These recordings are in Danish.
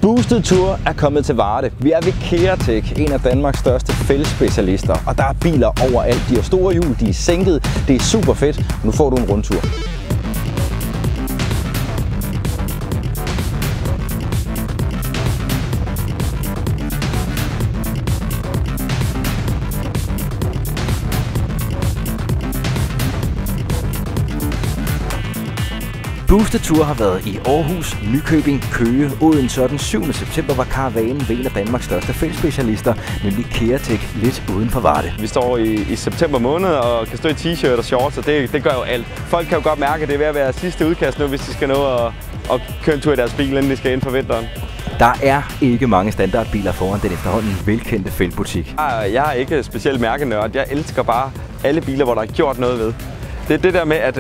Boosted Tour er kommet til Varde. Vi er ved Keratech, en af Danmarks største fældsspecialister. Og der er biler overalt. De har store hjul, de er sænket. Det er super fedt. Nu får du en rundtur. Boosted Tour har været i Aarhus, Nykøbing, Køge, Odense og den 7. september var karavanen ved en af Danmarks største fældsspecialister, nemlig Keratech, lidt uden for Varde. Vi står i september måned og kan stå i t-shirt og shorts, og det gør jo alt. Folk kan jo godt mærke, at det er ved at være sidste udkast nu, hvis de skal nå at køre en tur i deres bil, inden de skal ind for vinteren. Der er ikke mange standardbiler foran den efterhånden velkendte feltbutik. Jeg er ikke specielt mærkenørd. Jeg elsker bare alle biler, hvor der er gjort noget ved. Det er det der med, at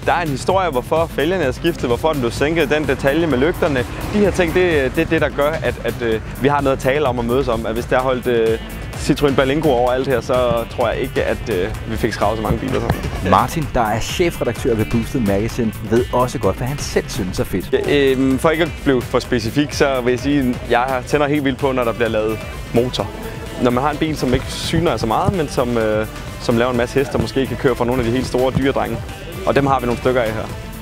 der er en historie, hvorfor fælgerne er skiftet, hvorfor den blev sænket, den detalje med lygterne. De her ting, det er det, der gør, at vi har noget at tale om og mødes om. At hvis der er holdt Citroën Berlingo over alt her, så tror jeg ikke, at vi fik skravet så mange biler sammen. Martin, der er chefredaktør ved Boosted Magazine, ved også godt, hvad han selv synes er fedt. For ikke at blive for specifik, så vil jeg sige, at jeg tænder helt vildt på, når der bliver lavet motor. Når man har en bil, som ikke syner så meget, men som laver en masse heste og måske kan køre fra nogle af de helt store dyredrenge. Og dem har vi nogle stykker af her.